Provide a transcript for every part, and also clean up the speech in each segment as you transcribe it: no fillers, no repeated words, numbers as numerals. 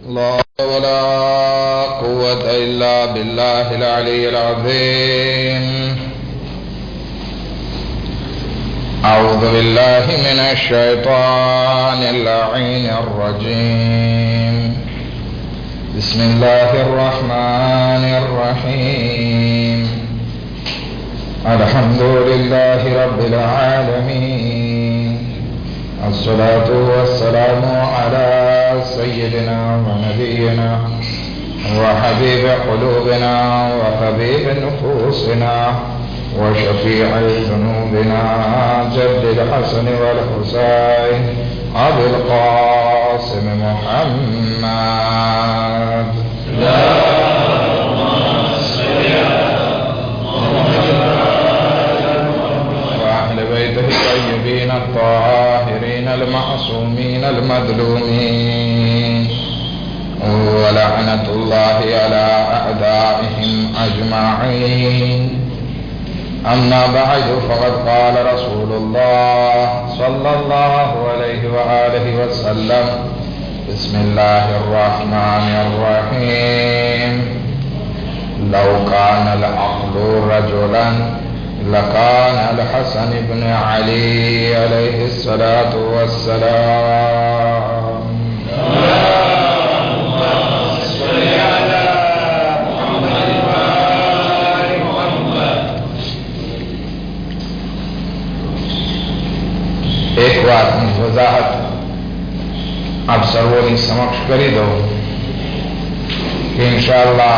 لا ولا قوة إلا بالله العلي العظيم. أعوذ بالله من الشيطان اللعين الرجيم. بسم الله الرحمن الرحيم. الحمد لله رب العالمين، الصلاة والسلام على سيدنا ونبينا وحبيب قلوبنا وحبيب نفوسنا وشفيع ذنوبنا جد الحسن والحسين أبي القاسم محمد. وأهل بيته الطيبين الطاهرين المعصومين المظلومين، ولعنة الله على أعدائهم أجمعين. أما بعد، فقد قال رسول الله صلى الله عليه وآله وسلم: بسم الله الرحمن الرحيم. لو كان العقل رجلا لكان الحسن بن علي عليه الصلاة والسلام. एक वातनी वजाहत आप सर्वोनी समक्ष करी दो कि इंशाअल्लाह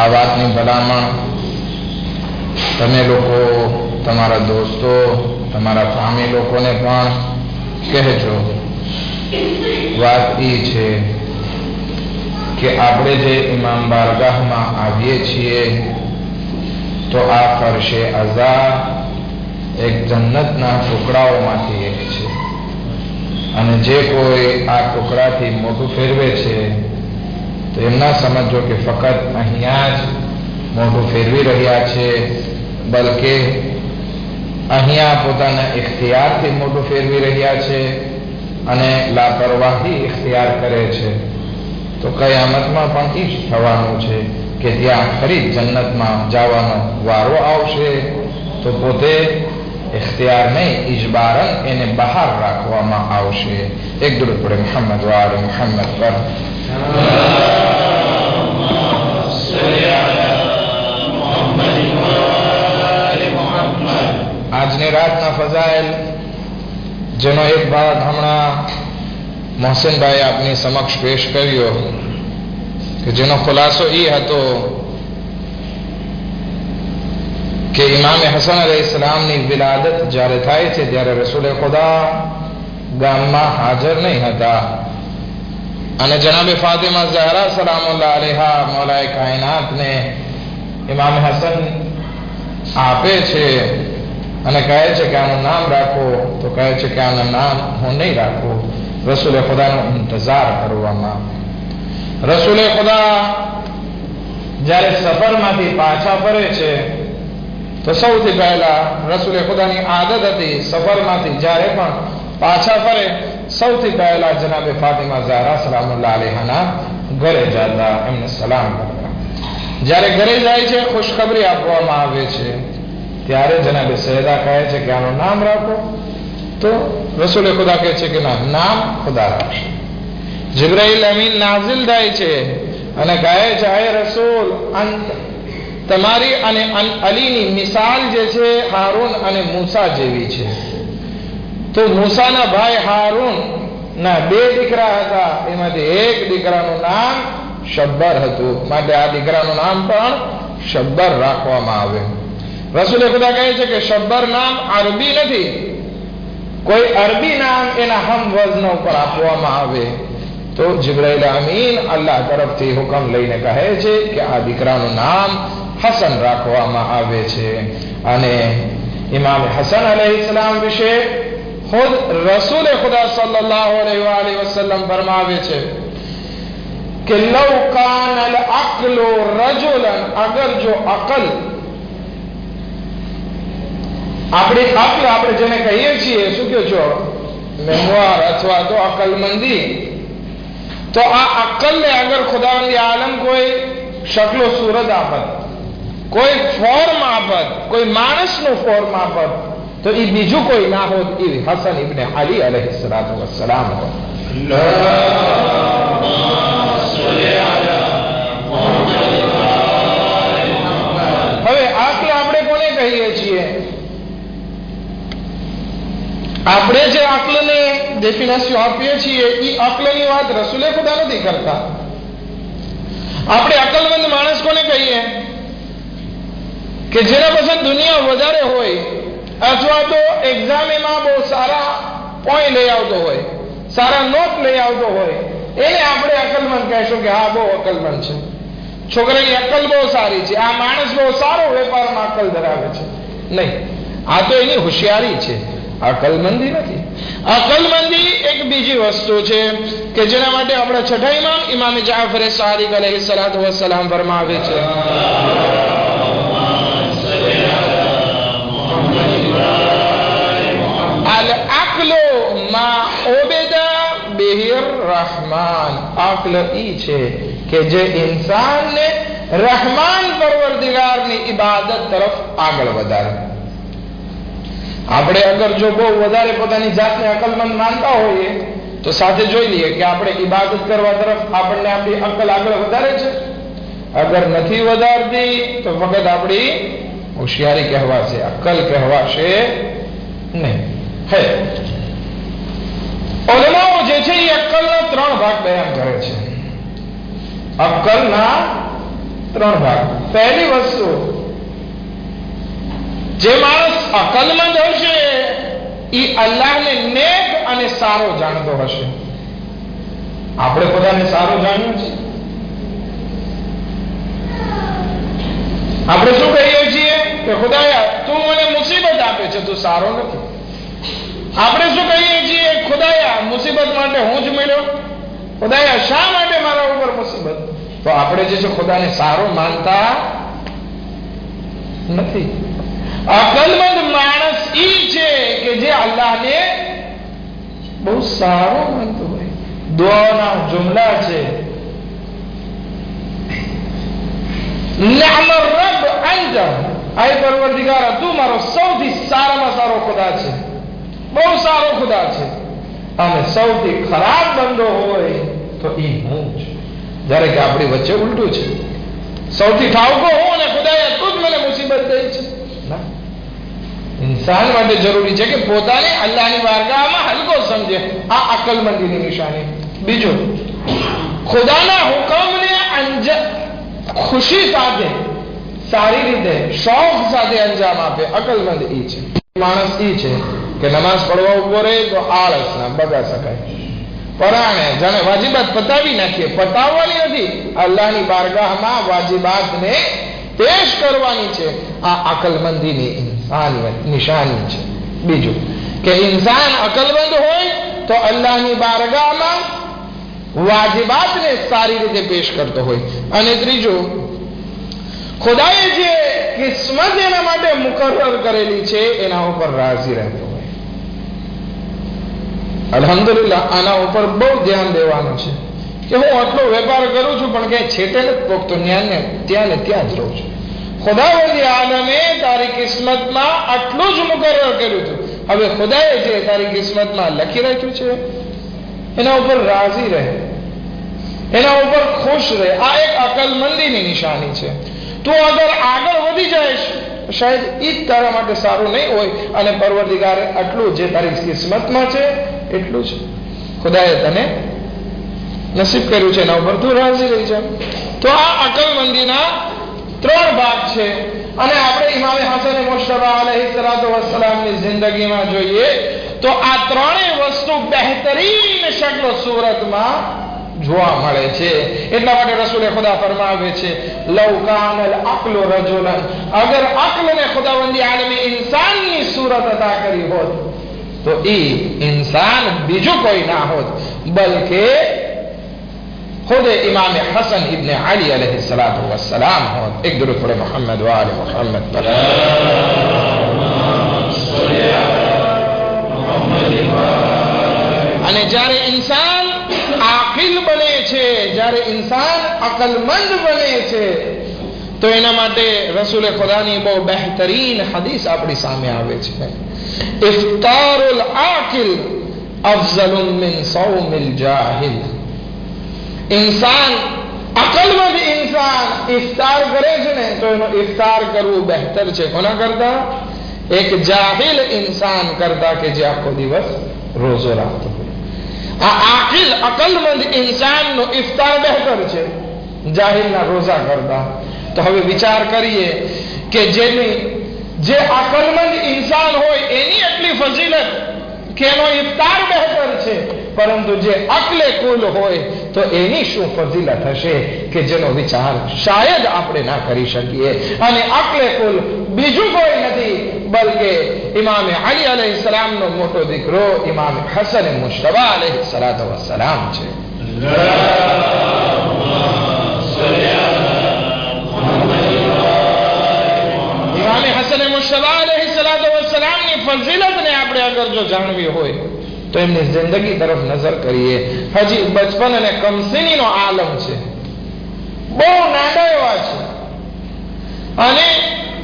आ वातनी भलामण तमे लोको, तमारा दोस्तों, तमारा फामी लोकोने पण कहेजो। વાત એ છે કે આપણે જે ઇમામ બારગાહમાં આવીએ છીએ તો આ ફરશે અઝા એક જન્નતના ટુકડાઓમાંથી એક છે, અને જે કોઈ આ ટુકડાથી મોઢું ફેરવે છે તો એમ ના સમજો કે ફક્ત અહીંયા જ મોઢું ફેરવી રહ્યા છે, બલકે અહીંયા પોતાના ઇખ્તિયારથી મોઢું ફેરવી રહ્યા છે અને લાપરવાહી ઇખ્તિયાર કરે છે. તો કયામતમાં પણ એ જ થવાનું છે કે ત્યાં ફરી જન્નતમાં જવાનો વારો આવશે તો પોતે इख्तियार नहीं, इजबारन इन्हें बाहर रखवामा आवशे. एक दुरूद पढ़े मोहम्मद व आले मोहम्मद पर. આજની રાતના ફઝાઇલ જેનો એક ભાગ હમણાં મોહસિનભાઈ આપની સમક્ષ પેશ કર્યો કે જેનો ખુલાસો એ હતો કે ઇમામ હસન અલૈહિસ્સલામની વિલાદત જ્યારે થાય છે ત્યારે રસૂલે ખુદા ગામમાં હાજર નહીં હતા, અને જનાબે ફાતિમા ઝહરા સલામુલ્લાહ અલૈહા મૌલાએ કાયનાતને ઇમામ હસન આપે છે અને કહે છે કે આનું નામ રાખો, તો કહે છે કે આનું નામ હું નહીં રાખું, રસૂલે ખુદાનો ઇંતજાર કરવામાં. રસૂલે ખુદા જ્યારે સફરમાંથી પાછા ફરે છે તો સૌથી પહેલા રસૂલે ખુદાની આદત હતી સફરમાંથી જ્યારે પણ પાછા ફરે સૌથી પહેલા જનાબે ફાતિમા ઝહરા સલામુલ્લાહ અલૈહાના ઘરે જતા, એમને સલામ કરતા. જ્યારે ઘરે જાય છે ખુશખબરી આપવામાં આવે છે ત્યારે જનાબે સૈયદા કહે છે કે આનું નામ રાખો, તો રસૂલે ખુદા કહે છે કે ના, નામ ખુદા રાખશે. જિબ્રાઈલ અમીન નાઝિલ થાય છે અને કહે છે, હે રસૂલ, અંત તમારી અને અલીની મિસાલ જે છે હારૂન અને મૂસા જેવી છે. તો મૂસાના ભાઈ હારૂન ના બે દીકરા હતા, એમાંથી એક દીકરાનું નામ શબ્બર હતું, માટે આ દીકરાનું નામ પણ શબ્બર રાખવામાં આવે. રસૂલે ખુદા કહે છે કે શબ્બર નામ અરબી નથી, કોઈ અરબી નામ એના હમ વઝન ઉપર આપવામાં આવે. તો જિબ્રાઈલ અમીન અલ્લાહ તરફથી હુકમ લઈને કહે છે કે આ દીકરાનું નામ હસન રાખવામાં આવે છે. અને ઇમામ હસન અલૈહિસ્સલામ વિશે ખુદ રસૂલ ખુદા સલ્લલ્લાહુ અલૈહિ વસલ્લમ ફરમાવે છે કે લવ કાન અલ અક્લુ રજુલન, અગર જો અકલ આપણી અક્લ આપણે જેને કહીએ છીએ, શું કહો છો, મેમોર અથવા તો અકલમંદી, तो आ अक्ल ने अगर खुदावंदी आलम कोई शक्लो सूरत आपत, कोई फॉर्म आपत, कोई मानस नो फॉर्म आपत, तो ये बीजू कोई ना हो, ये हसन इब्ने अली अलैहिस्सलातु वस्सलाम हो। હવે આકલ આપણે કોને કહીએ છીએ? આપણે જે અક્લને ડેફિનેશન આપીએ છીએ એ અક્લની વાત રસૂલે ખુદા નથી કરતા. આપણે અકલમંદ માણસ કોને કહીએ? કે જેના પાસે દુનિયા વધારે હોય અથવા તો એક્ઝામમાં બહુ સારા પોઈન્ટ લઈ આવતો હોય, સારા નોટ લઈ આવતો હોય, એને આપણે અકલમંદ કહેશું કે હા બહુ અકલમંદ છે, છોકરાની અકલ બહુ સારી છે, આ માણસ બહુ સારો વેપારમાં અકલ ધરાવે છે. નહીં, આ તો એની હોશિયારી છે, અકલમંદી નથી. અકલમંદી એક બીજી વસ્તુ છે કે જેના માટે આપણા છઠ્ઠા ઇમામ જાફર સાદિક અલૈહિસ્સલાતુ વસ્સલામ ફરમાવે છે, અલ અક્લુ મા ઉબિદા બિહિર રહમાન. અક્લ ઈ છે કે જે ઇન્સાનને રહમાન પરવરદિગારની ઇબાદત તરફ આગળ વધારે. આપણે અગર જો બહુ વધારે પોતાની જાતને અકલમંદ માનતા હોઈએ તો સાથે જોઈ લઈએ કે આપણે ઇબાદત કરવા તરફ આપણને આપણી અકલ આગળ વધારે છે. અગર નથી વધારતી તો ફક્ત આપણી હોશિયારી કહેવાશે, અકલ કહેવાશે નહીં. હે ઉલમાઓ જે છે એ અક્કલના 3 ભાગ બયાન કરે છે. અક્કલના 3 ભાગ. પહેલી વસ્તુ, જે માણસ અકલમંદ હશે એ અલ્લાહને નેક અને સારો જાણતો હશે. આપણે પોતાને સારો જાણ્યું છે? આપણે શું કહીએ છીએ કે ખુદાયા તું મને મુસીબત આપે છે, તું સારો નથી. આપણે શું કહીએ છીએ? ખુદાયા મુસીબત માટે હું જ મળ્યો, ખુદાયા શા માટે મારા ઉપર મુસીબત? તો આપણે જે છે ખુદાને સારો માનતા નથી. અકલમંદ માણસ ઈ છે કે જે અલ્લાહને બહુ સારો માનતો હોય. દુઆના જુમલા છે, નિઅમ રબ અંતા, આય પરવરદિગાર તું મારો સૌથી સારામાં સારો ખુદા છે, બહુ સારો ખુદા છે. અને સૌથી ખરાબ બંદો હોય તો ઈ હું જ. જ્યારે કે આપણી વચ્ચે ઉલટું છે, સૌથી ઠાવકો હું અને ખુદાએ તું જ મને મુસીબત દઈ છે. ઇન્સાન માટે જરૂરી છે કે પોતાને અલ્લાહની બારગાહમાં હલકો સમજે. આ અકલમંદીની નિશાની. બીજું, ખુદાના હુકમને ખુશી સાથે, સારી રીતે, શોખ સાથે અંજામ આપે. અકલમંદ ઈ છે. માણસ ઈ છે કે નમાઝ પડવા ઉભો રહે તો આળસ ના બગા શકાય, પરાણે જાણે વાજિબાત પતાવી નાખીએ. પતાવવાની નથી, અલ્લાહની બારગાહમાં વાજિબાતને પેશ કરવાની છે. આ અકલમંદીની નિશાની છે. બીજું કે ઇન્સાન અકલમંદ હોય તો અલ્લાહની બારગાહમાં વાજિબાતને સારી રીતે પેશ કરતો હોય. અને ત્રીજું, ખુદાએ જે કિસ્મત એના માટે મુકર્રર કરેલી છે એના ઉપર રાજી રહેતો હોય. અલ્હમ્દુલિલ્લાહ, આના ઉપર બહુ ધ્યાન દેવાનું છે કે હું આટલો વેપાર કરું છું પણ ક્યાંય છેટે નથી પોકતો, ત્યાં ને ત્યાં જ રહું છું. ખુદાવંદી આલમે તારી કિસ્મતમાં આટલું જ મુકર્રર કર્યું હતું. હવે ખુદાએ જે તારી કિસ્મતમાં લખી રાખ્યું છે એના ઉપર રાજી રહે, એના ઉપર ખુશ રહે. આ એક અકલમંદીની નિશાની છે. તું અગર આગળ વધી જાય શાયદ ઈ જ તારા માટે સારું નહીં હોય, અને પરવરદિગારે આટલું જે તારી કિસ્મતમાં છે એટલું જ ખુદાએ તને નસીબ કર્યું છે, એના ઉપર તું રાજી રહી જા. તો આ અકલમંદીના 3 ભાગ છે. અને આપણે ઇમામે હસન મુશ્તબા અલૈહિસ્સલાતુ વસ્સલામની જિંદગીમાં જોઈએ તો આ 3 વસ્તુ બહેતરીન શક્લ સુરતમાં જોવા મળે છે. એટલા માટે રસૂલે ખુદા ફરમાવે છે, લવ કાનલ અક્લુ રજુલન, અગર અક્લને ખુદાવંદી આલમે ઇન્સાનની સુરત અતા કરી હોત તો ઈ ઇન્સાન બીજું કોઈ ના હોત બલકે खुद इमाम हसन इब्ने अली अलैहिस्सलातु वस्सलाम होत. एक दुरूद पढ़े मोहम्मद व आले मोहम्मद पर. અને જ્યારે ઇન્સાન આકિલ બને જ્યારે ઇન્સાન અકલમંદ બને છે તો એના માટે રસૂલ ખુદાની બહુ બહેતરીન હદીસ આપણી સામે આવે છે. ઇફતારુલ આકિલ અફઝલુમ મિન સૌમિલ જાહિલ. ઇન્સાન અકલમંદ ઇન્સાન ઇફતાર કરે છે ને તો એનો ઇફતાર કરવું બહેતર છે કોના કરતા? એક જાહિલ ઇન્સાન કરતા કે જે આખો દિવસ રોજો રાખતો હોય. આ આકિલ અકલમંદ ઇન્સાનનો ઇફતાર બહેતર છે જાહિલના રોજા કરતા. તો હવે વિચાર કરીએ કે જે અકલમંદ ઇન્સાન હોય એની એટલી ફજીલત કે એનો ઇફતાર બહેતર છે, પરંતુ જે અકલે કુલ હોય તો એની શું ફજીલત હશે કે જેનો વિચાર શાયદ આપણે ના કરી શકીએ. અને અકલે કુલ બીજું કોઈ નથી બલકે ઇમામ અલી અલૈહિસ્સલામનો મોટો દીકરો ઇમામ હસન મુશ્તબા અલૈહિસ્સલાતુ વસ્સલામ છે. ઇમામ હસન મુશ્તબા અલૈહિસ્સલાતુ વસ્સલામની ફજીલતને આપણે અગર જો જાણવી હોય તો એમની જિંદગી તરફ નજર કરીએ. હજી બચપન અને કમસિનીનો આલમ છે, બહુ નાના એવા છે અને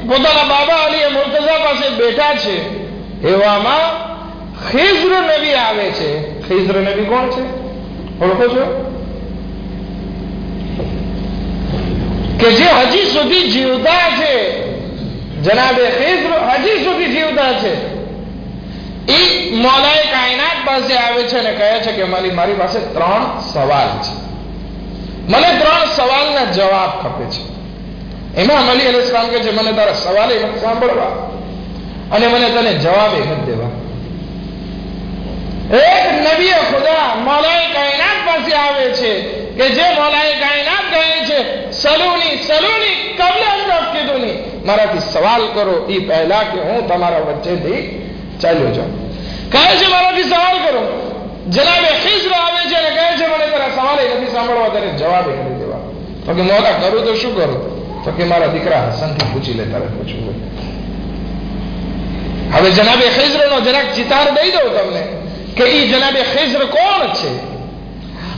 પોતાના બાબા અલી મુર્તઝા પાસે બેઠા છે. એવામાં ખિઝ્ર નબી આવે છે. ખિઝ્ર નબી કોણ છે? ઓળખો છો? કે જે હજી સુધી જીવતા છે. જનાબે ખિઝ્ર હજી સુધી જીવતા છે. એ મૌલાએ કાયનાત પાસે આવે છે અને કહે છે કે મારી પાસે 3 સવાલ છે, મને 3 સવાલના જવાબ ખપે છે. ઇમામ અલી અલૈહિસ્સલામ કહે છે મને તારા સવાલે નથી સાંભળવા અને મને તને જવાબે નથી દેવા. એક નબી ખુદા મૌલાએ કાયનાત પાસે આવે છે કે જે મૌલાએ કાયનાત કહે છે સલુની કબલ અન તફકિદુની, મારાથી સવાલ કરો એ પહેલા કે હું તમારા વચ્ચેથી ચાલ્યો જાઉં. કહે છે મારાથી સવાલ કરો. જનાબે ખિઝ્ર આવે છે અને કહે છે મને તારા સવાલે નથી સાંભળવા, તને જવાબે નથી દેવા. તો કે મૌલા કરું તો શું કરું? તો કે મારા દીકરા હસનથી પૂછી લે તારે પૂછવું હોય. હવે જનાબે ખિઝ્રનો જરાક ચિતાર દઈ દઉં તમને કે એ જનાબે ખિઝ્ર કોણ છે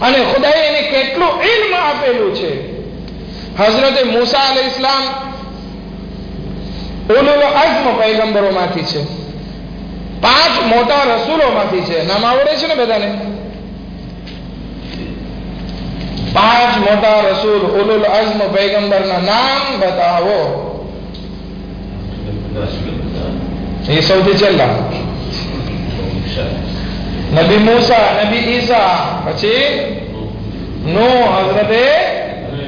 અને ખુદાએ એને કેટલું ઇલ્મ આપેલું છે. હઝરત મૂસા અલૈહિસ્સલામ ઉલુલ અઝ્મ પૈગંબરોમાંથી છે, 5 મોટા રસૂલોમાંથી છે. નામ આવડે છે ને બધાને? 5 મોટા રસૂલ ઉલુલ અઝ્મ પૈગંબરના નામ બતાવો. એ સૌથી છેલ્લા નબી મૂસા, નબી ઈસા, પછી નૂહ, હઝરતે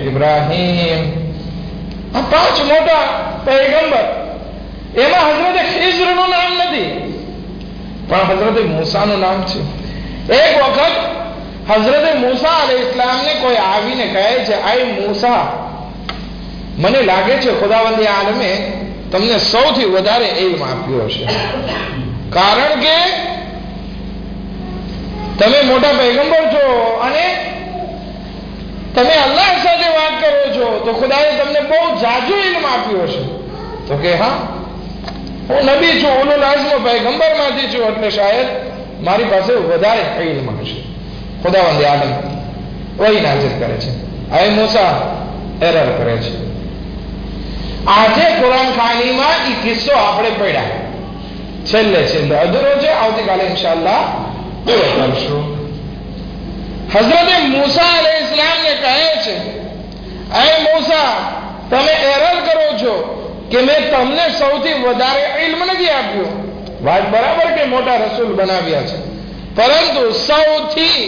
ઇબ્રાહીમ. આ 5 મોટા પૈગંબર. એમાં હઝરતે ખિઝ્રનું નામ નથી પણ હઝરતે મૂસાનું નામ છે. એક વખત હઝરતે મૂસા અલૈહિસ્સલામને કોઈ આવીને કહે છે આય મૂસા, મને લાગે છે ખુદાવંદી આલમે તમને સૌથી વધારે ઇલ્મ આપ્યો છે, કારણ કે તમે મોટા પૈગંબર છો અને તમે અલ્લાહ સાથે વાત કરો છો તો ખુદાએ તમને બહુ જાજુ ઇલ્મ આપ્યો છે. તો કે હા, હું નબી છું, ઉલુલ અઝ્મ પૈગંબરમાંથી છું, એટલે શાયદ મારી પાસે વધારે ઇલ્મ હશે. ખુદાવંદ આલમ વહી નાઝિલ કરે છે. આય મૂસા એરર કરે છે. આજે કુરાન ખાનીમાં એ કિસ્સો આપણે પડ્યા છેલ્લે અધૂરો છે, આવતીકાલે ઇન્શાઅલ્લાહ પૂરો કરશું. હઝરતે મૂસા અલૈહિસ્સલામને કહે છે આય મૂસા, તમે એરર કરો છો કે મેં તમને સૌથી વધારે ઇલ્મ નથી આપ્યું. વાત બરાબર કે મોટા રસૂલ બનાવ્યા છે, પરંતુ સૌથી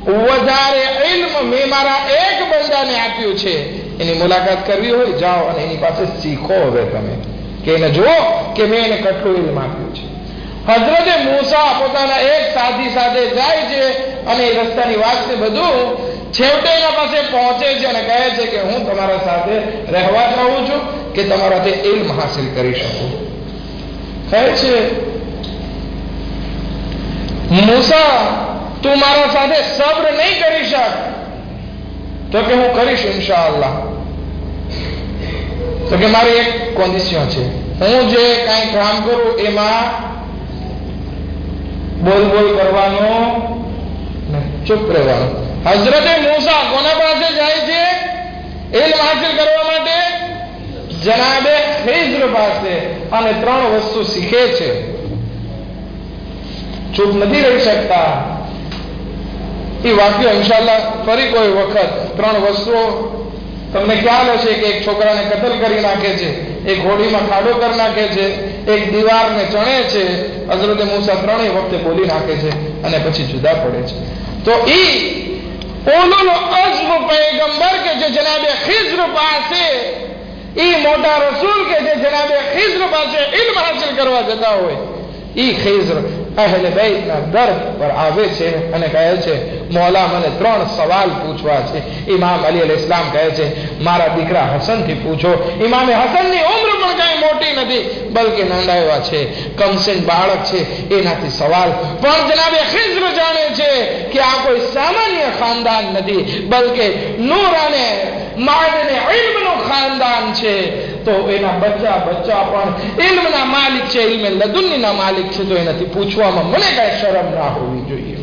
વધારે ઇલ્મ મેં મારા એક બંદાને આપ્યું છે. એની મુલાકાત કરવી હોય જાઓ અને એની પાસે શીખો. હવે તમે કે એને જુઓ કે મેં એને કેટલું ઇલ્મ આપ્યું છે. હઝરતે મૂસા પોતાના એક સાથી સાથે જાય છે અને એ રસ્તાની વાત છે બધું છેવટે એના પાસે પહોંચે છે અને કહે છે કે હું તમારા સાથે રહેવા ચાહું છું કે તમારાથી ઇલ્મ હાસિલ કરી શકું. કહે છે મૂસા, તું મારા સાથે સબ્ર નહીં કરી શક? તો કે હું કરીશ ઇન્શાઅલ્લાહ. તો કે મારી એક કન્ડિશન છે, હું જે કાંઈ કામ કરું એમાં બોલ કરવાનો ચૂપ રહેવાનું. હઝરતે મૂસા કોના પાસે જાય છે ઇલ્મ હાસિલ કરવા માટે? જનાબે ખિઝર પાસે, અને 3 વસ્તુ શીખે છે. ચૂપ નથી રહી શકતા. એ વાક્ય ઇન્શાલ્લાહ ફરી કોઈ વખત. 3 વસ્તુઓ તમને ખ્યાલ હશે કે એક છોકરાને કતલ કરી નાખે છે, એક હોડીમાં ખાડો કરી નાખે છે, એક દીવારને ચણે છે. હઝરતે મૂસા 3 વખતે બોલી નાખે છે અને પછી જુદા પડે છે. તો ઓલુલ અઝ્મ પૈગંબર કે જે જનાબે ખિઝર પાસે, મોટા રસૂલ કે જે જનાબે ખિઝર પાસે ઇલ્મ હાસિલ કરવા જતા હોય, ખિઝર અહેલે બેતના દર પર આવે છે અને કહે છે મોલા મને 3 સવાલ પૂછવા છે. ઇમામ અલી અલૈહિસ સલામ કહે છે મારા દીકરા હસનથી પૂછો. ઇમામે હસનની ઉંમર પણ કઈ મોટી નથી, બલકે નાના એવા છે, કમસિન બાળક છે, એનાથી સવાલ. પણ જનાબે ખિઝર જાણે છે કે આ કોઈ સામાન્ય ખાનદાન નથી, બલકે નૂર અને માદને ઇલ્મનું ખાનદાન છે. તો એના બચ્ચા પણ ઇલ્મના માલિક છે, ઇલ્મે લદુન્નીના માલિક છે. તો એનાથી પૂછવામાં મને કઈ શરમ ના હોવી જોઈએ.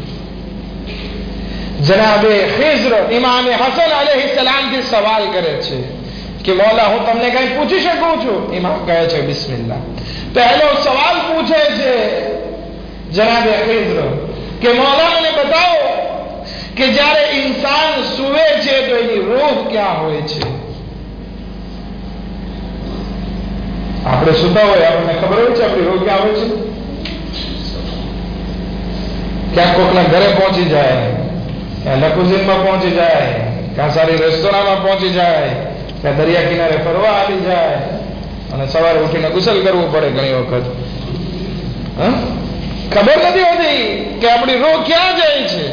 જનાબે ખિઝર ઇમામે હસન અલૈહિસ સલામથી સવાલ કરે છે કે મૌલા હું તમને કઈ પૂછી શકું છું? ઇમામ કહે છે બિસ્મિલ્લાહ. પહેલો સવાલ પૂછે છે જનાબે ખિઝર કે મૌલા મને બતાવો કે જ્યારે ઇન્સાન સૂવે છે તો એની રૂહ ક્યાં હોય છે? આપણે સુતા હોય, આપણને ખબર હોય છે આપણી રૂહ ક્યાં હોય છે? ક્યાંક કોકના ઘરે પહોંચી જાય, ક્યાં લકુઝીનમાં પહોંચી જાય, ક્યાં સારી રેસ્ટોરાંમાં પહોંચી જાય, ક્યાં દરિયા કિનારે ફરવા આવી જાય, અને સવારે ઉઠીને ગુસલ કરવું પડે ઘણી વખત. ખબર નથી હોતી કે આપણી રૂહ ક્યાં જાય છે.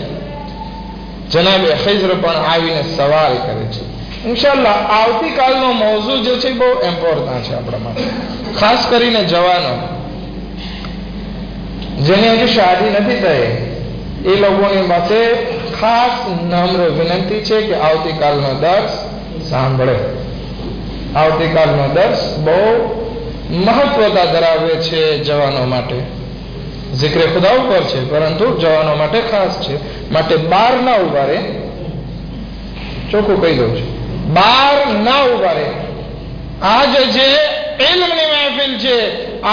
જનાબે ખિઝર પણ આવીને સવાલ કરે છે. ઇન્શાલ્લાહ આવતીકાલનો મૌઝુ જે છે બહુ ઇમ્પોર્ટન્ટ છે આપણા માટે, ખાસ કરીને જવાનો જેની હજુ શાદી નથી થઈ એ લોકોની પાસે ખાસ નમ્ર વિનંતી છે કે આવતીકાલનો દર્સ સાંભળે. આવતીકાલનો દર્સ બહુ મહત્વતા ધરાવે છે જવાનો માટે. ઝિક્રે ખુદા ઉપર છે, પરંતુ જવાનો માટે ખાસ છે. માટે બહાર ના ઉભા રહે, ચોખ્ખું કહી દઉં છું, બહાર ના ઉભા રહે. આજે જે ઇલ્મની મહેફિલ છે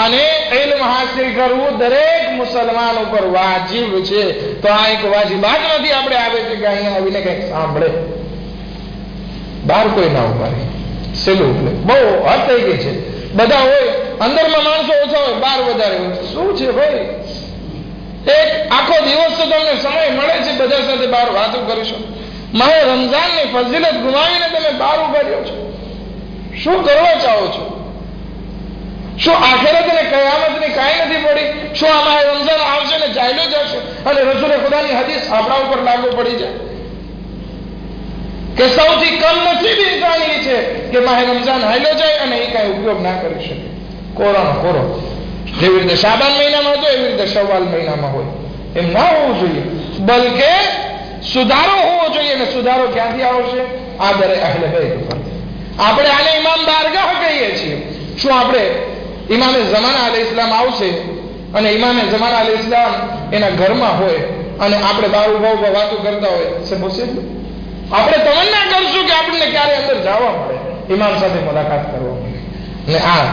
અને ઇલ્મ હાસિલ કરવું દરેક મુસલમાન ઉપર વાજિબ છે. તો આ એક વાજિબાત નથી આપણે આવે છે કે અહીંયા આવીને કંઈક સાંભળે. બહાર કોઈ ના ઉભા રહે. સેલું બહુ હદ થઈ ગઈ છે. બધા હોય, અંદરમાં માણસો ઓછા હોય, બહાર વધારે હોય. શું છે ભાઈ? એક આખો દિવસ તો તમને સમય મળે છે બધા સાથે બહાર વાતો કરીશું. મારે રમઝાનની ફઝીલત ગુમાવીને તમે બહાર ઉભા રહ્યો છો. શું કરવા ચાહો છો? શું આખિરત અને કયામતની કાંઈ નથી પડી? શું આમાં રમઝાન આવશે ને ચાલ્યો જશે અને રસૂલે ખુદાની હદીસ આપણા ઉપર લાગુ પડી જાય? કે સૌથી કમ નસીબ ઇન્સાન એ છે કે માહે રમઝાન હાલ્યો જાય અને એ કાંઈ ઉપયોગ ના કરી શકે. કોરોનો કોરો જેવી રીતે શાબાન મહિનામાં હતો એવી રીતે શવ્વાલ મહિનામાં હોય એમ ના હોવું જોઈએ, બલકે સુધારો હોવો જોઈએ. અને સુધારો ક્યાંથી આવશે? આદરે અહેલે બેત ઉપર. આપણે આને ઇમામ બારગાહ કહીએ છીએ. શું આપણે ઇમામે ઝમાના અલૈહિસ સલામ આવશે અને ઇમામે ઝમાના અલૈહિસ સલામ એના ઘરમાં હોય અને આપણે બહાર ઉભા ઉભા વાતો કરતા હોય? છે પોસિબલ? આપણે તમન્ના કરશું કે આપણને ક્યારે અંદર જવા મળે, ઇમામ સાથે મુલાકાત કરવા મળે. અને આ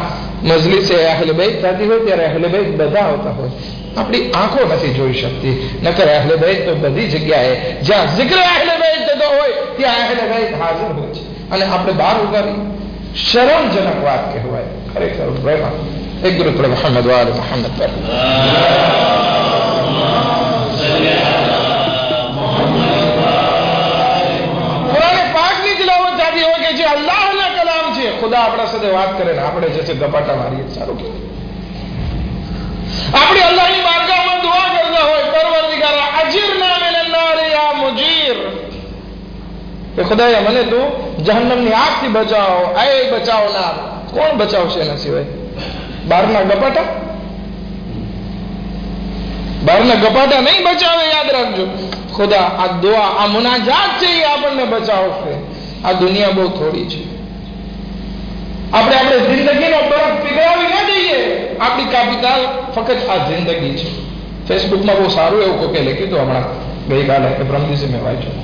મજલિસે અહેલે બેત થતી હોય ત્યારે અહેલે બેત બધા આવતા હોય. આપણી આંખો નથી જોઈ શકતી, નકર અહેલે બેત તો બધી જગ્યાએ જ્યાં ઝિક્ર અહેલે બેત થતો હોય ત્યાં અહેલે બેત હાજર હોય છે. અને આપણે બહાર ઉગાડી શરમજનક વાત કહેવાય. ખરેખર રહેમત એક ગુરુ પર મોહમ્મદ વાલે મોહમ્મદ પર કુરાન પાકની તિલાવત થતી હોય કે જે અલ્લાહના કલામ છે, ખુદા આપણા સાથે વાત કરે ને આપણે જે છે ગપાટા મારીએ. સારું કહેવાય. આપણે અલ્લાહની બારગાહમાં દુઆ કરતા હોય, પરવરદિગાર અજીરના મિનન નાર યા મુજીર, કે ખુદાએ મને તું જહન્નમની આગથી બચાવો, એ બચાવનાર. કોણ બચાવશે એના સિવાય? બહારના ગપાટા? બહારના ગપાટા નહીં બચાવે. યાદ રાખજો, ખુદા આ દુઆ, આ મુનાજાત છે એ આપણને બચાવશે. આ દુનિયા બહુ થોડી છે. આપણે જિંદગીનો બરફ પીગળાવી ના દઈએ. આપણી કેપિટલ ફક્ત આ જિંદગી છે. ફેસબુકમાં બહુ સારું એવું કોકે લખ્યું હતું હમણાં, ગઈકાલે કે પરમ દિવસે મેં વાંચ્યું,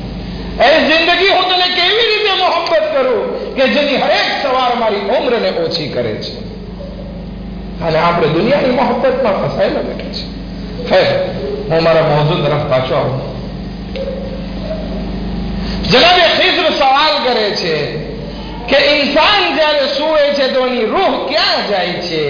એ જિંદગી હું તને કેવી રીતે મોહબ્બત કરું કે જેની હરેક સવાર મારી ઉંમરને ઓછી કરે છે. અને આપણે દુનિયાની મોહબ્બતમાં ફસાયેલા બેઠા છે. ખેર, હું મારા મોજૂદ તરફ પાછો આવું. જનાબે ખિઝર સવાલ કરે છે કે ઇન્સાન જ્યારે સૂવે છે તો એની રૂહ ક્યાં જાય છે?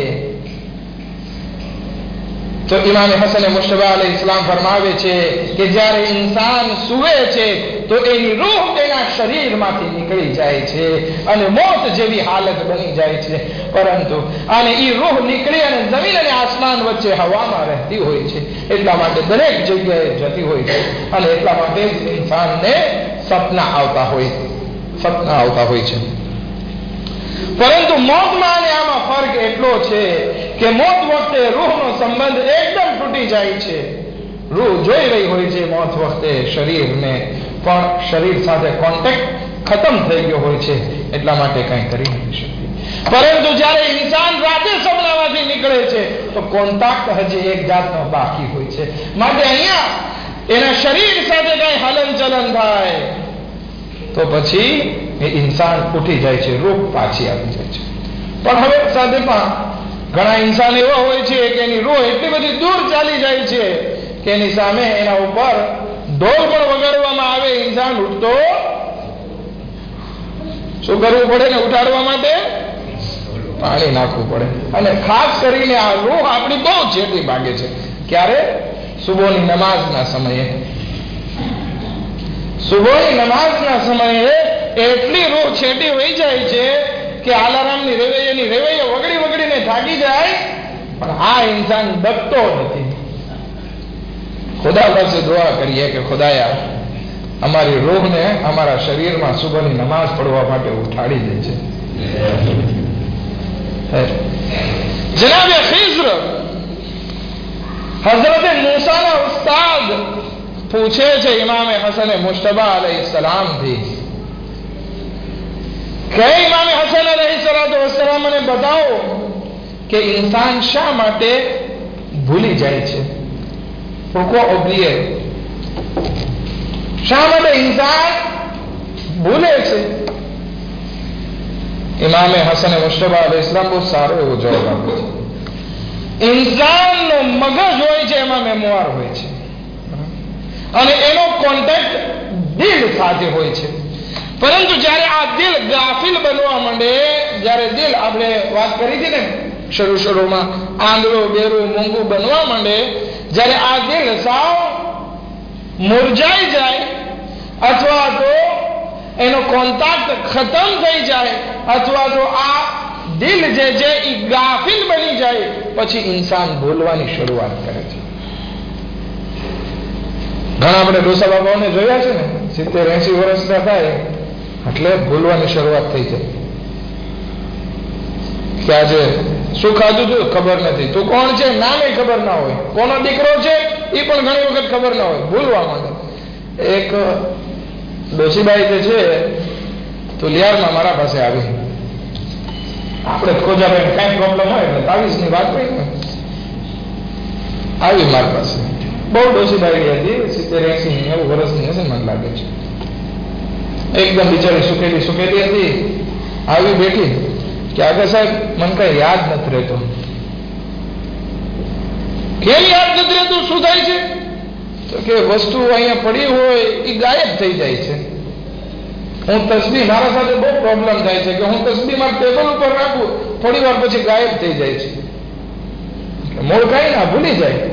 તો ઇમામ હસન મુશ્તબા અલૈહિ સલામ ફરમાવે છે કે જ્યારે ઇન્સાન સૂવે છે તો એની રૂહ એના શરીરમાંથી નીકળી જાય છે અને મોત જેવી હાલત બની જાય છે. પરંતુ અને એ રૂહ નીકળી અને જમીન અને આસમાન વચ્ચે હવામાં રહેતી હોય છે. એટલા માટે દરેક જગ્યાએ જતી હોય છે અને એટલા માટે ઇન્સાનને સપના આવતા હોય છે. પરંતુ મોતમાં અને આમાં ફરક એટલો છે કે મોત વખતે રૂહનો સંબંધ એકદમ તૂટી જાય છે. રૂહ જોઈ રહી હોય છે મોત વખતે શરીરને, પણ શરીર સાથે કોન્ટેક્ટ ખતમ થઈ ગયો હોય છે, એટલા માટે કંઈ કરી નથી શકતી. પરંતુ જ્યારે ઇન્સાન રાતે સપનામાંથી નીકળે છે તો કોન્ટેક્ટ હજી એક જાતનો બાકી હોય છે. માટે અહીંયા એના શરીર સાથે કઈ હલનચલન થાય તો પછી એ ઇન્સાન ઉઠી જાય છે, રૂહ પાછી આવી જાય છે. પણ હવે સાથેમાં ઘણા ઇન્સાન એવા હોય છે કે એની રૂહ એટલી બધી દૂર ચાલી જાય છે કે એની સામે એના ઉપર ઢોલ પણ વગાડવામાં આવે, ઇન્સાન ઉઠતો શું કરવું પડે ને ઉઠાડવા માટે? પાણી નાખવું પડે. અને ખાસ કરીને આ રૂહ આપણી બહુ છેટી ભાગે છે. ક્યારે? સુબહની નમાઝના સમયે. સુબહની નમાઝના સમયે એટલી રૂહ છેટી વહી જાય છે કે આલારામની રેવૈયા વગડીને થાકી જાય, પણ આ ઇન્સાન ડગતો નથી. ખુદા પાસે દુઆ કરીએ કે ખુદાયા અમારી રૂહને અમારા શરીરમાં સુબહની નમાઝ પડવા માટે ઉઠાડી દે છે. જનાબે ખિઝર હઝરત મૂસાના ઉસ્તાદ પૂછે છે ઇમામે હસન મુશ્તબા અલૈહિ સલામથી કે ઇમામે હસન અલૈહિ સલાતુ વસ્સલામ મને બતાવો કે ઇન્સાન શા માટે ભૂલી જાય છે? pourquoi oublier? શા માટે ઇન્સાન ભૂલે છે? ઇમામે હસન મુશ્તબા અલૈહિ સલામ બહુ સારો એવો જવાબ આપે છે. ઇન્સાનનો મગજ હોય છે એમાં મેમોર હોય છે અને એનો કોન્ટેક્ટ દિલ સાથે હોય છે. પરંતુ જ્યારે આ દિલ ગાફિલ બનવા માંડે, જ્યારે દિલ આપણે વાત કરી હતી ને શરૂમાં આંધળું બેરું મૂંગું બનવા માંડે, જ્યારે આ દિલ સાવ મુરઝાઈ જાય અથવા તો એનો કોન્ટેક્ટ ખતમ થઈ જાય અથવા તો આ દિલ જે છે એ ગાફિલ બની જાય, પછી ઇન્સાન ભૂલવાની શરૂઆત કરે છે. ઘણા આપણે ડોસા બાબાઓને જોયા છે ને, 70-80 વર્ષના થાય એટલે ભૂલવાની શરૂઆત થઈ જાય કે આજે શું ખાધું તું ખબર નથી, તું કોણ છે નામે ખબર ના હોય, કોનો દીકરો છે એ પણ ઘણી વખત ખબર ના હોય, ભૂલવા માંડે. એક ડોસીબાઈ જે છે તુલિયારમાં મારા પાસે આવી, આપણે ખોજાભાઈ કઈ પ્રોબ્લેમ હોય એટલે 22ની વાત હોય ને, આવી મારી પાસે. બહુ ડોસીબાઈ હતી, 70-80 વર્ષની હશે મને લાગે છે. એકદમ બિચારી સુકેલી હતી. આવી બેઠી કે આગળ સાહેબ મને કઈ યાદ નથી રહેતું. કેમ યાદ નથી રહેતું? શું થાય છે? તો કે વસ્તુ અહીંયા પડી હોય એ ગાયબ થઈ જાય છે. હું તસ્બી, મારા સાથે બહુ પ્રોબ્લેમ થાય છે કે હું તસ્બી મારા ટેબલ ઉપર રાખું, થોડી વાર પછી ગાયબ થઈ જાય છે. મૂળ કઈ ના ભૂલી જાય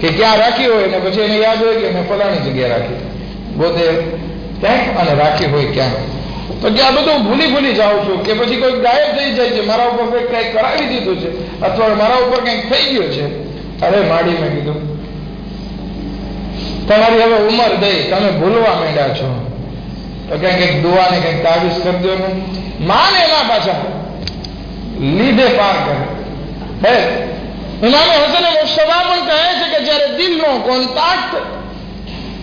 કે ક્યાં રાખી હોય ને પછી એને યાદ હોય કે મેં ફલાણી જગ્યાએ રાખી, પોતે ક્યાંક અને રાખી હોય ક્યાંક. તો કે આ બધું ભૂલી જાઉં છું કે પછી કોઈ ગાયબ થઈ જાય છે, મારા ઉપર કોઈ કંઈક કરાવી દીધું છે અથવા મારા ઉપર કંઈક થઈ ગયું છે. અરે માડી, મેં કીધું તમારી હવે ઉંમર દઈ, તમે ભૂલવા માંડ્યા છો તો કંઈક દુઆને કંઈક તાવીઝ કરી દો ને. માને ના પાછા લીધે પાર કરે. હે ઇમામે હસન મુશ્તબા પણ કહે છે કે જ્યારે દિલનો કોન્ટેક્ટ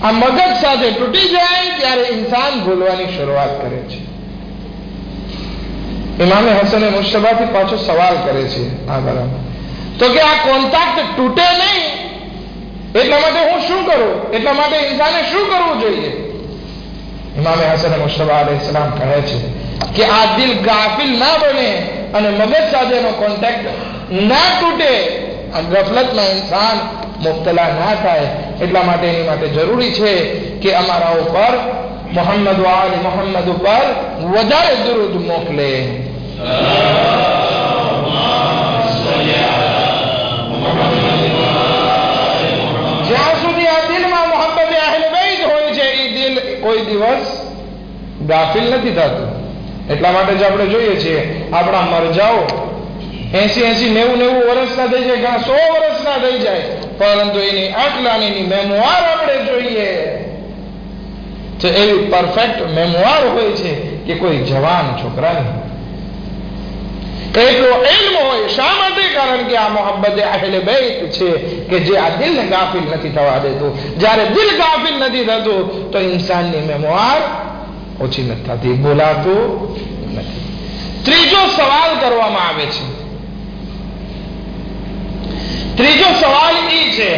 આ મગજ સાથે તૂટી જાય ત્યારે ઇન્સાન ભૂલવાની શરૂઆત કરે છે. ઇમામે હસન મુશ્તબાથી પાછો સવાલ કરે છે આ બરાબર, તો કે આ કોન્ટેક્ટ તૂટે નહીં એટલા માટે હું શું કરું, એટલા માટે ઇન્સાને શું કરવું જોઈએ? ઇમામે હસન મુશ્તબા અલૈહિસ્સલામ કહે છે કે આ દિલ ગાફિલ ના બને અને મગજ સાથેનો કોન્ટેક્ટ ના તૂટે, આ ગફલતમાં ઇન્સાન મુબ્તલા ના થાય. એટલા માટે એની માટે જરૂરી છે કે અમારા ઉપર મોહમ્મદ વાલી મોહમ્મદ ઉપર વધારે દુરૂદ મોકલે. જ્યાં સુધી આ દિલમાં મોહબ્બત અહેલ બેત હોય છે, એ દિલ કોઈ દિવસ ગાફિલ નથી થતું. એટલા માટે જ આપણે જોઈએ છીએ આપણા મરજાઓ 80-90 વર્ષના થઈ જાય, ઘણા 100 વર્ષના થઈ જાય, પરંતુ એની આટલાની મેમોઆર આપણે જોઈએ તો એવી પરફેક્ટ મેમોઆર હોય છે કે કોઈ જવાન છોકરાની. એટલો ઇલ્મ હોય. શા માટે? કારણ કે આ મોહબ્બત અહેલ બેત છે કે જે આ દિલને ગાફિલ નથી થવા દેતું. જ્યારે દિલ ગાફિલ નથી થતું તો ઇન્સાનની મેમોઆર ઓછી નથી થતી, બોલાતું નથી. ત્રીજો સવાલ કરવામાં આવે છે. ત્રીજો સવાલ એ છે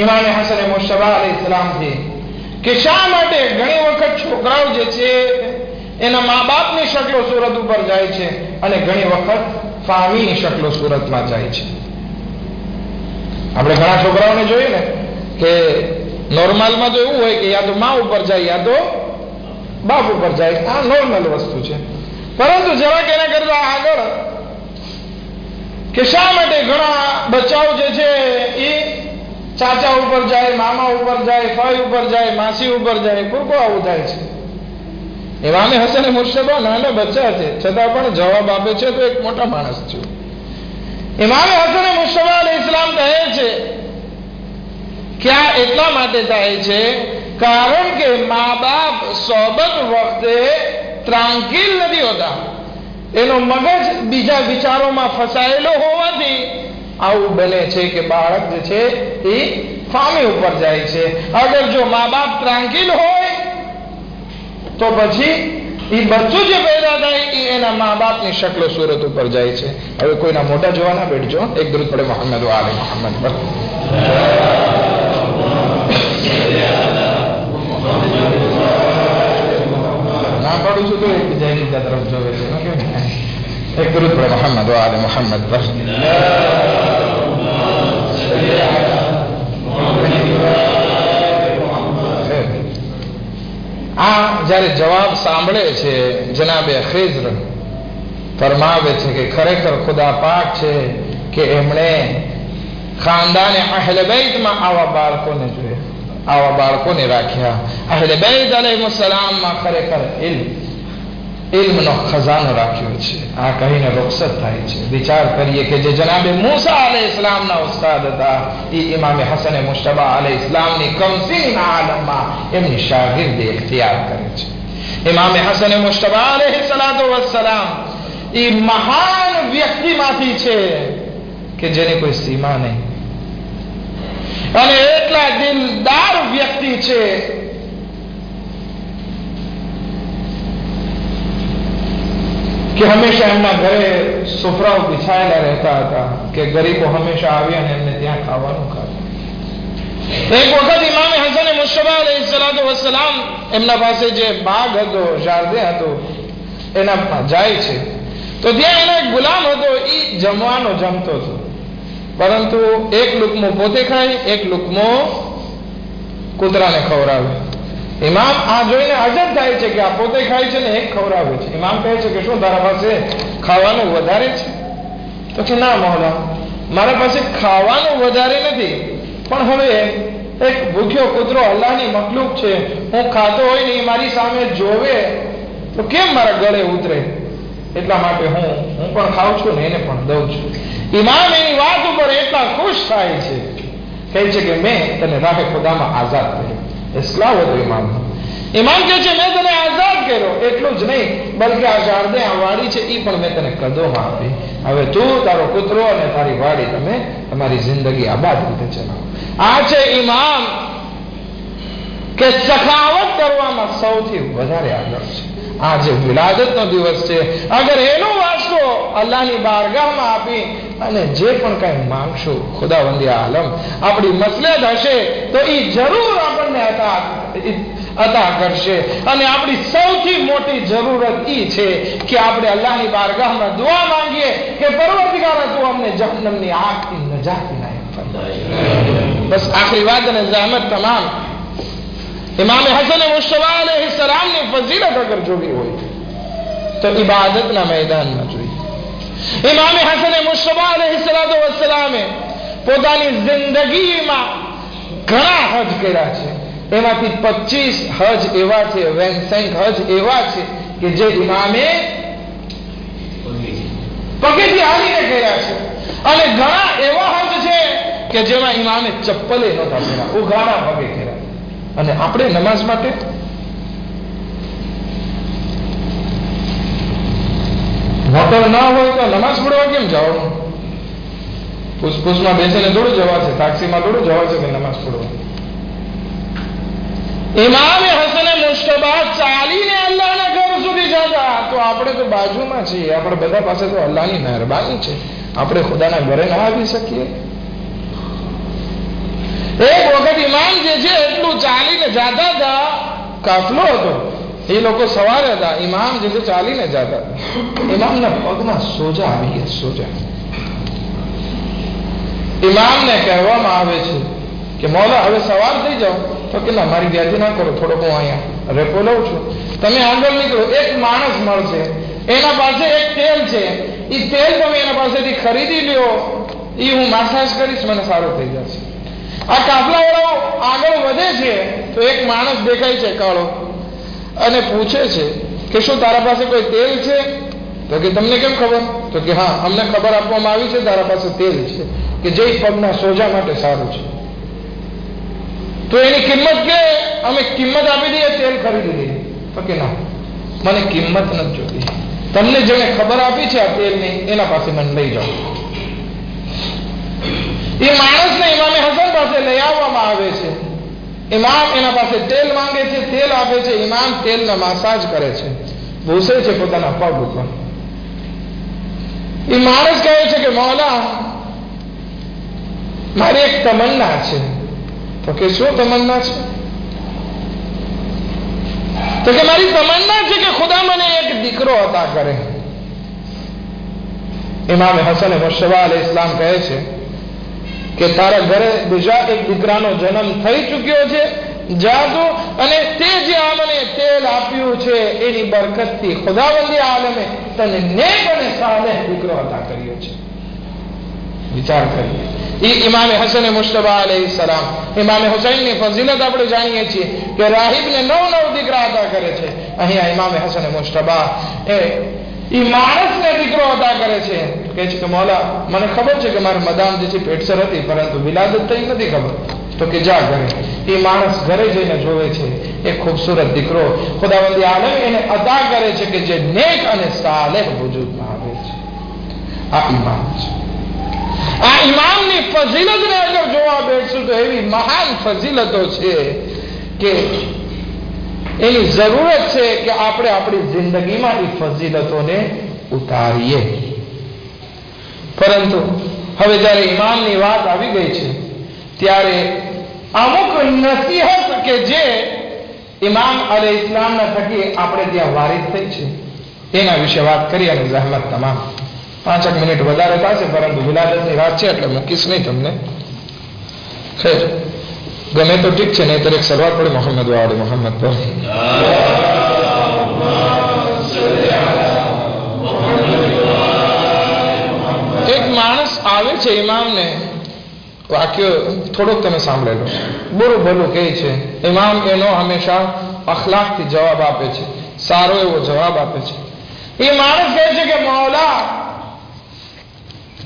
ઇમામે હસન મુશ્તબા અલૈહિસ્સલામથી કે શા માટે ઘણી વખત છોકરાઓ જે છે એના મા બાપની શક્લો સુરત ઉપર જાય છે અને ઘણી વખત ફામીની શક્લો સુરતમાં જાય છે. આપણે ઘણા છોકરાઓને જોઈએ ને કે નોર્મલમાં તો એવું હોય કે યા તો મા ઉપર જાય યા તો બાપ ઉપર જાય. આ નોર્મલ વસ્તુ છે. પરંતુ જરાક એના કરતા આગળ કે શા માટે ઘણા બચ્ચાઓ જે છે એ ચાચા ઉપર જાય, મામા ઉપર જાય, ફાઈ ઉપર જાય, માસી ઉપર જાય. પૂરકો આવું થાય છે. ઇમામે હસન મુશ્તબા નાના બચ્ચા છે છતાં પણ જવાબ આપે છે તો એક મોટા માણસ છે. ઇમામે હસન મુશ્તબા અલૈહિસ્સલામ કહે છે કે આ એટલા માટે થાય છે કારણ કે મા બાપ સોબત વખતે ત્રાંકિલ નથી હોતા. એનો મગજ બીજા વિચારોમાં ફસાયેલો હોવાથી આવું બને છે કે બાળક જે છે એ ફામી ઉપર જાય છે. અગર જો મા બાપ ત્રાંકિલ હોય તો પછી એ બચ્ચું જે પેદા થાય એ એના મા બાપની શક્લો સુરત ઉપર જાય છે. હવે કોઈના મોટા જોવાના બેઠજો. એક દરૂદ પડે મોહમ્મદ આલે મોહમ્મદ પર. ના પાડું છું તો એક બીજાની તરફ જોવે છે. એક દરૂદ પડે મોહમ્મદ આલે મોહમ્મદ પર. આ જયારે જવાબ સાંભળે છે જનાબે ખિઝર ફરમાવે છે કે ખરેખર ખુદા પાક છે કે એમણે ખાનદાને અહેલ બેતમાં આવા બાળકોને જોયા, આવા બાળકોને રાખ્યા. અહેલ બેત અલૈહિસ્સલામમાં ખરેખર ઇલ્મનો ખજાનો રાખ્યો છે. આ કહીને રૂખસત થાય છે. વિચાર કરીએ કે જે જનાબે મૂસા અલૈહિસ્સલામના ઉસ્તાદ હતા એ ઇમામે હસન મુશ્તબા અલૈહિસ્સલામની કમસીનના આલમમાં એમની શાગિર્દી ઇખ્તિયાર કરે છે. ઇમામે હસન મુશ્તબા અલૈહિસ્સલામ એ મહાન વ્યક્તિમાંથી છે કે જેની કોઈ સીમા નહીં અને એટલા દિલદાર વ્યક્તિ છે કે હંમેશા એમના ઘરે સુફરાઓ બિછાયેલા રહેતા હતા કે ગરીબો હંમેશા આવી અને એમને ત્યાં ખાવાનું ખાતા. એક વખત ઇમામે હસન મુશ્તબા અલૈહિસ્સલામ એમના પાસે જે બાગ હતો, જારદે હતો, એના જાય છે તો ત્યાં એનો એક ગુલામ હતો. એ જમવાનો જમતો હતો, પરંતુ એક લુકમો પોતે ખાય, એક લુકમો કૂતરાને ખવડાવે. ઇમામ આ જોઈને અજબ થાય છે કે આ પોતે ખાય છે ને એક ખવડાવે છે. ઇમામ કહે છે કે શું તારા પાસે ખાવાનું વધારે છે? તો કે ના મૌલા, મારા પાસે ખાવાનું વધારે નથી, પણ હવે એક ભૂખ્યો કૂતરો અલ્લાહની મખલુક છે, હું ખાતો હોય ને એ મારી સામે જોવે તો કેમ મારા ગળે ઉતરે, એટલા માટે હું પણ ખાઉં છું ને એને પણ દઉં છું. ઇમામ એની વાત ઉપર એટલા ખુશ થાય છે, કહે છે કે મેં તને રાહે ખુદામાં આઝાદ કર્યો. ઇસ્લામ હતો ઇમામ. ઇમામ કહે છે મેં તને આઝાદ કર્યો, એટલું જ નહીં બલકે આ જારદે આ વાડી છે એ પણ મેં તને કદોમાં આપી. હવે તું, તારો કૂતરો અને તારી વાડી તમે તમારી જિંદગી આબાદ રીતે ચલાવો. આ છે ઇમામ કે સખાવત કરવામાં સૌથી વધારે આગળ છે. આજે વિલાદતનો દિવસ છે. અગર એનો વાસ્તો અલ્લાહની બારગાહમાં આપી અને જે પણ કાંઈ માંગશો ખુદાવંદી આલમ આપણી મસલત હશે તો એ જરૂર આપણને અતા કરશે. અને આપણી સૌથી મોટી જરૂરત એ છે કે આપણે અલ્લાહની બારગાહમાં દુઆ માંગીએ કે પરવરદિગાર તું અમને જહન્નમની આગથી નજાત ઇનાયત ફરમાય. બસ આખરી વાત અને જહેમત તમામ ઇમામ હસન મુશ્તબા અલૈહિસ્સલામની ફઝીલત અગર જોવી હોય તો ઇબાદતના મેદાનમાં જોઈએ. ઇમામ હસન મુશ્તબા અલૈહિસ્સલામે પોતાની જિંદગીમાં ઘણા હજ કર્યા છે. એમાંથી 25 હજ એવા છે, 25 હજ એવા છે કે જે ઇમામે પગેથી હાલીને કર્યા છે. અને ઘણા એવા હજ છે કે જેમાં ઇમામે ચપ્પલે નહોતા કર્યા, ઉઘાડા પગે કર્યા. અને આપણે નમાઝ માટે હોટલ ના હોય તો નમાઝ પડવા કેમ જવાનું? ફૂસફૂસમાં બેસીને થોડું જવાશે, ટેક્સીમાં થોડું જવાશે કે નમાઝ પડવા. ઇમામે હસન મુશ્તબા ચાલીને અલ્લાહના ઘર સુધી જતા. તો આપણે તો બાજુમાં છીએ, આપણે બધા પાસે તો અલ્લાહની મહેરબાની છે, આપણે ખુદાના ઘરે ના આવી શકીએ? એક વખત ઇમામ જે છે એટલું ચાલીને જતા હતા, કાફલો હતો, એ લોકો સવારે હતા, ઇમામ જે છે ચાલીને જતા હતા. ઇમામના પગમાં સોજા આવી ગયા, સોજા. ઇમામને કહેવામાં આવે છે કે મૌલા હવે સવાર થઈ જાઓ. તો કે ના, મારી વ્યાધિ ના કરો, થોડોક હું અહીંયા રેપો લઉં છું, તમે આગળ નીકળો. એક માણસ મળશે, એના પાસે એક તેલ છે, એ તેલ તમે એના પાસેથી ખરીદી લ્યો, એ હું માસાજ કરીશ, મને સારું થઈ જશે. આ કાફલાવાળો આગળ વધે છે તો એક માણસ દેખાય છે કાળો, અને પૂછે છે કે શું તારા પાસે કોઈ તેલ છે? તો કે તમને કેમ ખબર? તો કે હા, અમને ખબર આપવામાં આવી છે તારા પાસે તેલ છે કે જે પગના સોજા માટે સારું છે. તો એની કિંમત કે અમે કિંમત આપી દઈએ, તેલ ખરીદી દઈએ. તો કે ના, મને કિંમત નથી જોતી, તમને જેને ખબર આપી છે આ તેલની એના પાસે મને લઈ જાઓ. એ માણસને ઇમામે હસન પાસે લઈ આવવામાં આવે છે. ઇમામ એના પાસે તેલ માંગે છે, તેલ આપે છે. ઇમામ તેલના માસાજ કરે છે, ભૂસે છે પોતાના પગ ઉપર. એ માણસ કહે છે કે મૌલા, મારી એક તમન્ના છે. તો કે શું તમન્ના છે? તો કે મારી તમન્ના છે કે ખુદા મને એક દીકરો અતા કરે. ઇમામ હસન મુશ્તબા અલૈહિસ્સલામ કહે છે કે તારા ઘરે બીજા એક દીકરાનો જન્મ થઈ ચૂક્યો છે, જાદુ અને તે જે અમને તેલ આપ્યું છે એની બરકતથી ખુદાવંદી આલમે તને નેક અને સાલેહ દીકરો અતા કર્યો છે. વિચાર કરીએ. ઇમામે હસન મુશ્તબા અલૈહિસ્સલામ, ઇમામે હુસૈનની ફઝીલત આપણે જાણીએ છીએ કે રાહિબને 9 દીકરા અતા કરે છે. અહીંયા ઇમામે હસન મુશ્તબા એ માણસને દીકરો અતા કરે છે. કહે છે કે મૌલા, મને ખબર છે કે મારી મદામ જે છે પેટસર હતી, પરંતુ વિલાદત થઈ નથી ખબર. તો કે જા ઘરે. એ માણસ ઘરે જઈને જોવે છે એક ખૂબસૂરત દીકરો ખુદાવંદી આલમ એને અતા કરે છે કે જે નેક અને સાલેહ વજૂદમાં આવે છે. આ ઇમામ છે. આ ઇમામની ફઝીલતને અગર જોવા બેઠશું તો એવી મહાન ફઝીલતો છે કે એની જરૂરત છે કે આપણે આપણી જિંદગીમાં એ ફઝીલતોને ઉતારીએ. પરંતુ હવે જ્યારે ઇમામની વાત આવી ગઈ છે ત્યારે અમુક નસીહત કે જે ઇમામ અલૈહિસ્સલામના થકી આપણે ત્યાં વારિદ થઈ છે એના વિશે વાત કરી અને જહેમત તમામ 5 મિનિટ વધારે થશે, પરંતુ વિલાદતની રાત છે એટલે મૂકીશ નહીં તમને. ખેર, ગમે તો ઠીક છે, નહીં તો એક સલવાત પડે મોહમ્મદ વાલે મોહમ્મદ પર. એક માણસ આવે છે ઇમામને, વાક્ય થોડોક તમે સાંભળેલો, બુરું ભલું કહે છે. ઇમામ એનો હંમેશા અખલાકથી જવાબ આપે છે, સારો એવો જવાબ આપે છે. એ માણસ કહે છે કે મૌલા,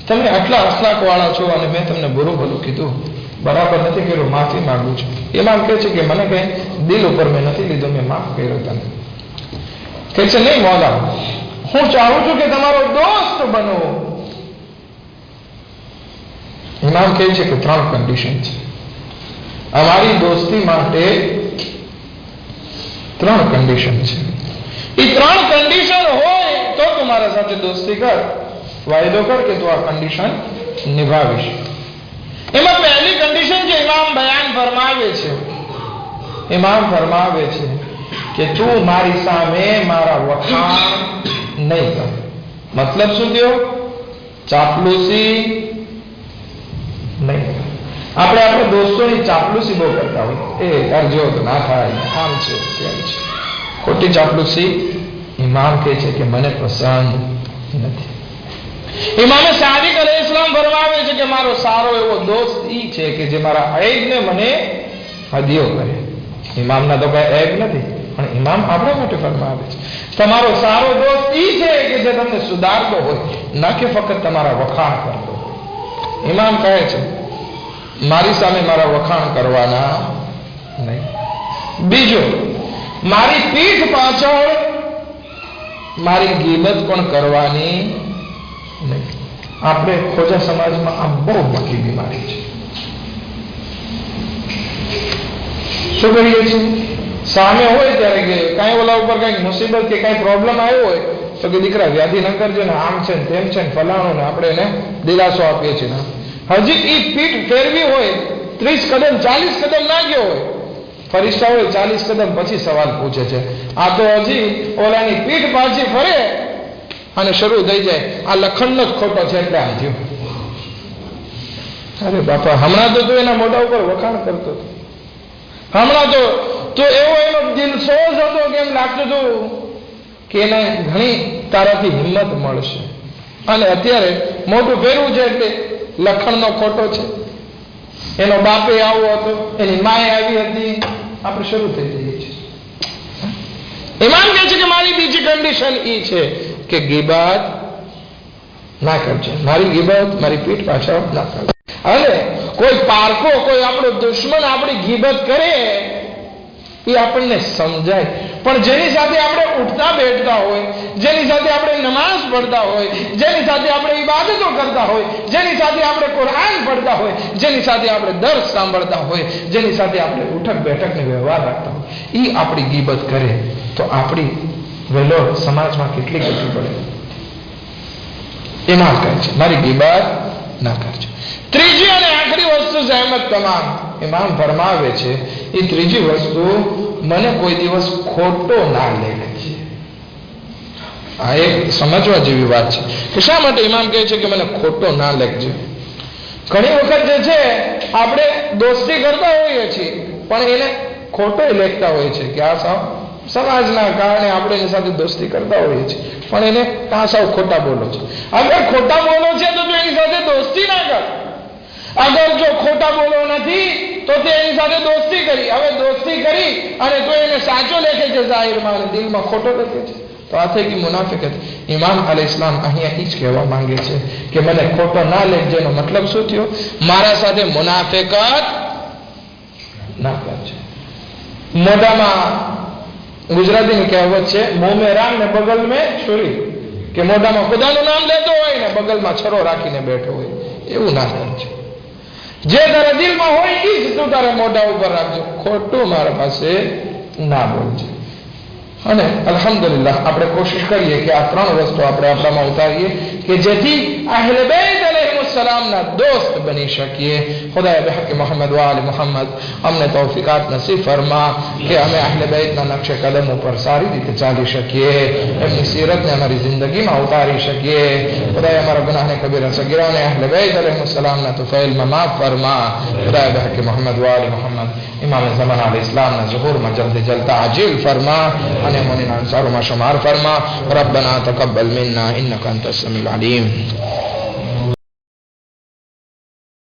તમે આટલા અખલાક વાળા છો અને મેં તમને બુરું ભલું કીધું, બરાબર નથી કર્યું, માફી માંગુ છું. ઇમામ કહે છે કે મને કઈ દિલ ઉપર મેં નથી લીધું, મેં માફ કર્યો તને. કહે છે નહીં મૌલા, હું ચાહું છું કે તમારો દોસ્ત બનો. ઇમામ કહે છે કે 3 કન્ડિશન છે અમારી દોસ્તી માટે. 3 કન્ડિશન છે. એ 3 કન્ડિશન હોય તો તમારા સાથે દોસ્તી કર, વાયદો કર કે તું આ કન્ડિશન નિભાવીશ. એમાં પહેલી કન્ડિશન જે ઇમામ બયાન ફરમાવે છે, ઇમામ ફરમાવે છે કે તું મારી સામે મારા વખાણ નહીં કર. મતલબ શું થયો? ચાપલુસી નહીં. આપણે દોસ્તોની ચાપલુસી બહુ કરતા હોય, એ કરજો તો ના થાય, આમ છે તેમ છે. ખોટી ચાપલુસી ઇમામ કહે છે કે મને પસંદ નથી. ઇમામે સાદિક અલૈહિસ્સલામ ફરમાવે છે કે મારો સારો એવો દોસ્ત ઈ છે કે જે મારા ઐબને મને હદિયો કરે. ઇમામના તો કઈ ઐબ નથી, પણ ઇમામ આપણા માટે ફરમાવે છે તમારો સારો દોસ્ત ઈ છે કે જે તમને સુધારતો હોય, ના કે ફક્ત તમારા વખાણ કરતો હોય. ઇમામ કહે છે મારી સામે મારા વખાણ કરવાના નહીં. બીજો, મારી પીઠ પાછળ મારી ગીબત પણ કરવાની નહીં. આપણે ખોજા સમાજમાં આ બહુ મોટી બીમારી છે. શું કરીએ છીએ? સામે હોય ત્યારે કે કાંઈ ઓલા ઉપર કઈક મુસીબત કે કઈ પ્રોબ્લેમ આવ્યો હોય તો કે દીકરા વ્યાધિ ન કરજો ને, આમ છે ને તેમ છે ને ફલાણું ને, આપણે એને દિલાસો આપીએ છીએ. હજી એ પીઠ ફેરવી હોય, 30 કદમ 40 કદમ ના ગયો હોય, ફરિશ્તા હોય 40 કદમ પછી સવાલ પૂછે છે. આ તો હજી ઓલાની પીઠ પાછી ફરે અને શરૂ થઈ જાય આ લખણનો જ ખોટો છે એટલે આમ થયું. અરે બાપા, હમણાં તો તું એના મોઢા ઉપર વખાણ કરતો હતો, હમણાં તો એવો એનો દિલ સોજ હતો કે એમ લાગતું હતું કે એને ઘણી તારાથી હિંમત મળશે, અને અત્યારે મોટું ફેરવું છે એટલે લખણનો ખોટો છે. એનો બાપે આવો હતો, એની માએ આવી હતી, આપણે શરૂ થઈ જઈએ છીએ. ઇમામ કહે છે કે મારી બીજી કન્ડિશન એ છે કે ગીબત ના કરજો. મારી ગીબત મારી પીઠ પાછળ ના કરજો. અને કોઈ પારકો, કોઈ આપણો દુશ્મન આપણી ગીબત કરે એ આપણને સમજાય, પણ જેની સાથે આપણે ઉઠતા બેઠતા હોય, જેની સાથે આપણે નમાઝ પડતા હોય, જેની સાથે આપણે ઇબાદતો કરતા હોય, જેની સાથે આપણે કુરાન પડતા હોય, જેની સાથે આપણે દર્સ સાંભળતા હોય, જેની સાથે આપણે ઉઠક બેઠકને વ્યવહાર રાખતા હોય, એ આપણી ગીબત કરે તો આપણી વેલો સમાજમાં કેટલી ગતિ પડે. એમાં કહે છે મારી ગીબત ના કરજો. ત્રીજી અને આખરી વસ્તુ સહેમત તમામ ઇમામ ફરમાવે છે, એ ત્રીજી વસ્તુ મને કોઈ દિવસ ખોટો ના લેજે. આ એક સમજવા જેવી વાત છે કે શા માટે ઇમામ કહે છે કે મને ખોટો ના લેજે. ઘણી વખત જે છે આપણે દોસ્તી કરતા હોઈએ છીએ પણ એને ખોટો લેખતા હોય છે કે આ સમાજના કારણે આપણે એની સાથે દોસ્તી કરતા હોઈએ છીએ પણ એને આ સાવ ખોટા બોલો છે. અગર ખોટા બોલો છે તો તું એની સાથે દોસ્તી ના કર. અગર જો ખોટા બોલો નથી તો તે એની સાથે દોસ્તી કરી. હવે દોસ્તી કરી અને તો એને સાચો લેખે છે જાહેરમાં અને દિલમાં ખોટો લખે છે તો આ થઈ ગઈ મુનાફિકત. ઇમામ અલૈહિસ્સલામ અહીંયા એ જ કહેવા માંગે છે કે મને ખોટો ના લેખજે. એનો મતલબ શું થયો? મારા સાથે મુનાફિકત ના કરજે. મોઢામાં ગુજરાતીની કહેવત છે મુંહ મેં રામ ને બગલ મેં છુરી, કે મોઢામાં ખુદાનું નામ લેતો હોય ને બગલમાં છરો રાખીને બેઠો હોય, એવું ના કરજે. જે તારા દિલમાં હોય એ જ તું તારા મોઢા ઉપર રાખજો, ખોટું મારા પાસે ના બોલજે. અને અલ્હમ્દુલિલ્લાહ આપણે કોશિશ કરીએ કે આ ત્રણ વસ્તુ આપણે આપણામાં ઉતારીએ કે જેથી અહેલે બેત अलैहिस्सलामના દોસ્ત બની શકીએ. ખુદાએ બહક મોહમ્મદ વ આલે મોહમ્મદ અમને તૌફીકાત નસીબ ફરમા કે અમે અહેલે બેતના નકશે કદમ ઉપર સારી રીતે ચાલી શકીએ, એમની સીરતને અમારી જિંદગીમાં ઉતારી શકીએ. ખુદાએ અમારા ગુનાહને કબીરા સગીરાને અહેલે બેત अलैहिस्सलामના તફૈલમાં માફ ફરમા. ખુદાએ બહક મોહમ્મદ વ આલે મોહમ્મદ ઇમામ ઝમાન અલ-ઇસ્લામના ઝુહૂરમાં જલ્દી જલ્દી આજીલ ફરમા અને મોમિન અંસારોમાં શુમાર ફરમા. રબ્બના તકબ્બલ મિન્ના ઇન્નકા અંતસ સમીઉલ અલીમ.